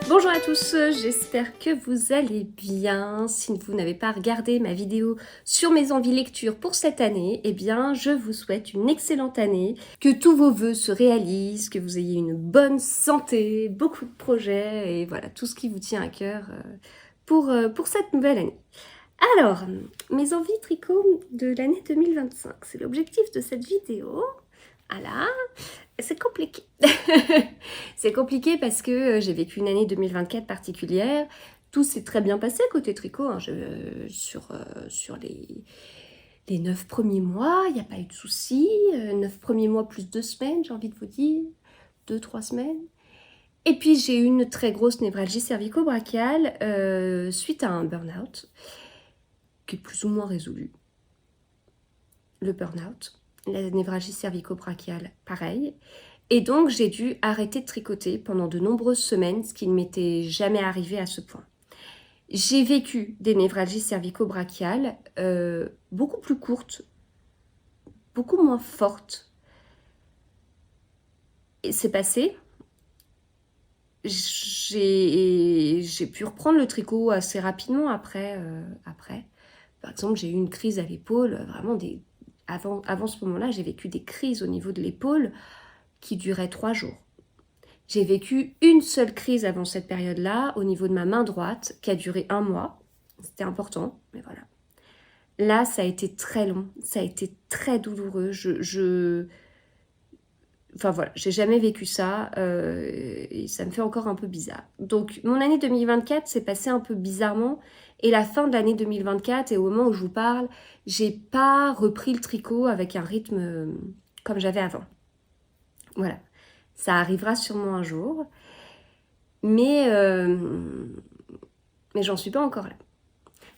Bonjour à tous, j'espère que vous allez bien. Si vous n'avez pas regardé ma vidéo sur mes envies lecture pour cette année, eh bien je vous souhaite une excellente année, que tous vos vœux se réalisent, que vous ayez une bonne santé, beaucoup de projets et voilà, tout ce qui vous tient à cœur pour cette nouvelle année. Alors, mes envies tricot de l'année 2025, c'est l'objectif de cette vidéo. Voilà, c'est compliqué. C'est compliqué parce que j'ai vécu une année 2024 particulière. Tout s'est très bien passé côté tricot. Hein. Sur les 9 premiers mois, il n'y a pas eu de soucis. 9 premiers mois plus 2 semaines, j'ai envie de vous dire. 2-3 semaines. Et puis j'ai eu une très grosse névralgie cervico-brachiale suite à un burn-out qui est plus ou moins résolu. Le burn-out. La névralgie cervico-brachiale, pareil. Et donc, j'ai dû arrêter de tricoter pendant de nombreuses semaines, ce qui ne m'était jamais arrivé à ce point. J'ai vécu des névralgies cervico-brachiales beaucoup plus courtes, beaucoup moins fortes. Et c'est passé. J'ai pu reprendre le tricot assez rapidement après. Par exemple, j'ai eu une crise à l'épaule, vraiment avant ce moment-là, j'ai vécu des crises au niveau de l'épaule qui duraient 3 jours. J'ai vécu une seule crise avant cette période-là, au niveau de ma main droite, qui a duré 1 mois. C'était important, mais voilà. Là, ça a été très long, ça a été très douloureux. Enfin voilà, j'ai jamais vécu ça, et ça me fait encore un peu bizarre. Donc, mon année 2024 s'est passée un peu bizarrement, et la fin de l'année 2024, et au moment où je vous parle, j'ai pas repris le tricot avec un rythme comme j'avais avant. Voilà, ça arrivera sûrement un jour, mais j'en suis pas encore là.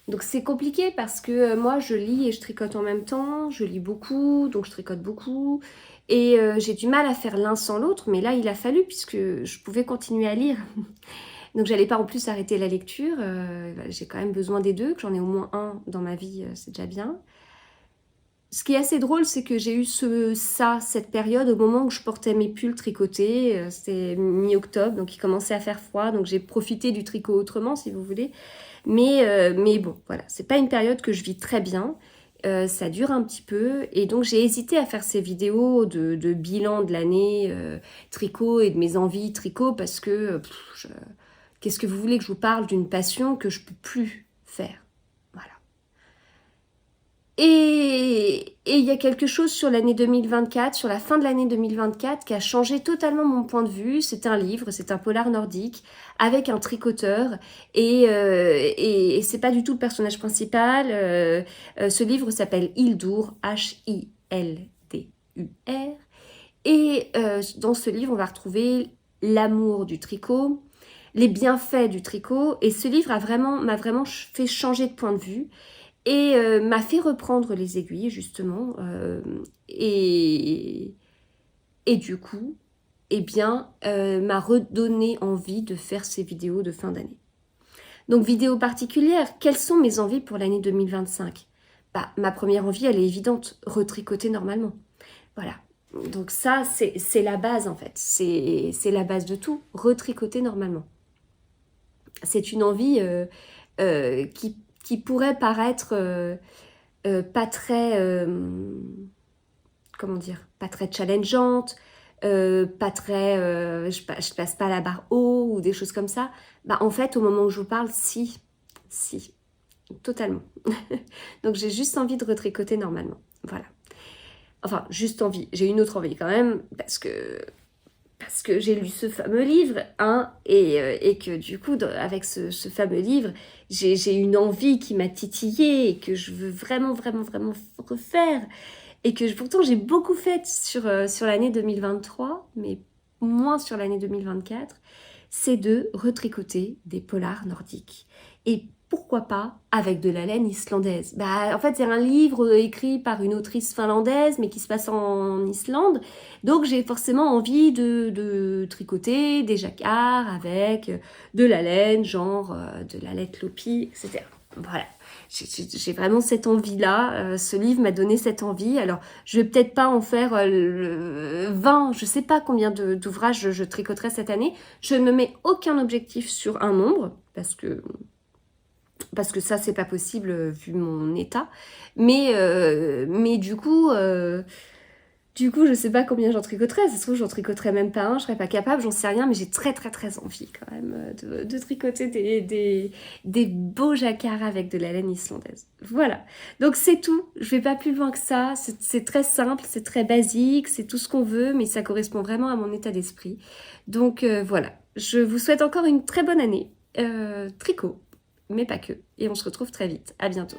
Donc c'est compliqué parce que moi je lis et je tricote en même temps, je lis beaucoup, donc je tricote beaucoup, et j'ai du mal à faire l'un sans l'autre, mais là il a fallu puisque je pouvais continuer à lire. Donc j'allais pas en plus arrêter la lecture, j'ai quand même besoin des deux, que j'en ai au moins un dans ma vie, c'est déjà bien. Ce qui est assez drôle, c'est que j'ai eu cette période au moment où je portais mes pulls tricotés. C'était mi-octobre, donc il commençait à faire froid. Donc j'ai profité du tricot autrement, si vous voulez. Mais bon, voilà, c'est pas une période que je vis très bien. Ça dure un petit peu. Et donc j'ai hésité à faire ces vidéos de bilan de l'année tricot et de mes envies tricot parce que qu'est-ce que vous voulez que je vous parle d'une passion que je peux plus faire? Et il y a quelque chose sur l'année 2024, sur la fin de l'année 2024, qui a changé totalement mon point de vue. C'est un livre, c'est un polar nordique, avec un tricoteur, et c'est pas du tout le personnage principal. Ce livre s'appelle Hildur, H-I-L-D-U-R, et dans ce livre, on va retrouver l'amour du tricot, les bienfaits du tricot, et ce livre m'a vraiment fait changer de point de vue, et m'a fait reprendre les aiguilles, justement, et du coup, eh bien, m'a redonné envie de faire ces vidéos de fin d'année. Donc, vidéo particulière, quelles sont mes envies pour l'année 2025 ? Ma première envie, elle est évidente, retricoter normalement. Voilà. Donc ça, c'est la base, en fait. C'est la base de tout, retricoter normalement. C'est une envie qui pourrait paraître pas très, comment dire, pas très challengeante, pas très, je passe pas la barre haut ou des choses comme ça. En fait, au moment où je vous parle, si, totalement. Donc j'ai juste envie de retricoter normalement, voilà. Enfin, juste envie, j'ai une autre envie quand même, parce que j'ai lu ce fameux livre, hein, et que du coup, avec ce fameux livre, j'ai une envie qui m'a titillée et que je veux vraiment, vraiment, vraiment refaire. Et que pourtant, j'ai beaucoup fait sur l'année 2023, mais moins sur l'année 2024, c'est de retricoter des polars nordiques. Et pourquoi pas avec de la laine islandaise. En fait, c'est un livre écrit par une autrice finlandaise, mais qui se passe en Islande. Donc, j'ai forcément envie de tricoter des jacquards avec de la laine, genre de la laine lopi, etc. Voilà. j'ai vraiment cette envie-là. Ce livre m'a donné cette envie. Alors, je vais peut-être pas en faire 20, je sais pas combien d'ouvrages je tricoterai cette année. Je ne me mets aucun objectif sur un nombre, parce que ça, c'est pas possible vu mon état. Mais du coup, je sais pas combien j'en tricoterais. Ça se trouve, j'en tricoterais même pas un, je serais pas capable, j'en sais rien, mais j'ai très très très envie quand même de tricoter des beaux jacquards avec de la laine islandaise. Voilà. Donc c'est tout. Je vais pas plus loin que ça. C'est très simple, c'est très basique, c'est tout ce qu'on veut, mais ça correspond vraiment à mon état d'esprit. Donc voilà. Je vous souhaite encore une très bonne année. Tricot, mais pas que. Et on se retrouve très vite. À bientôt.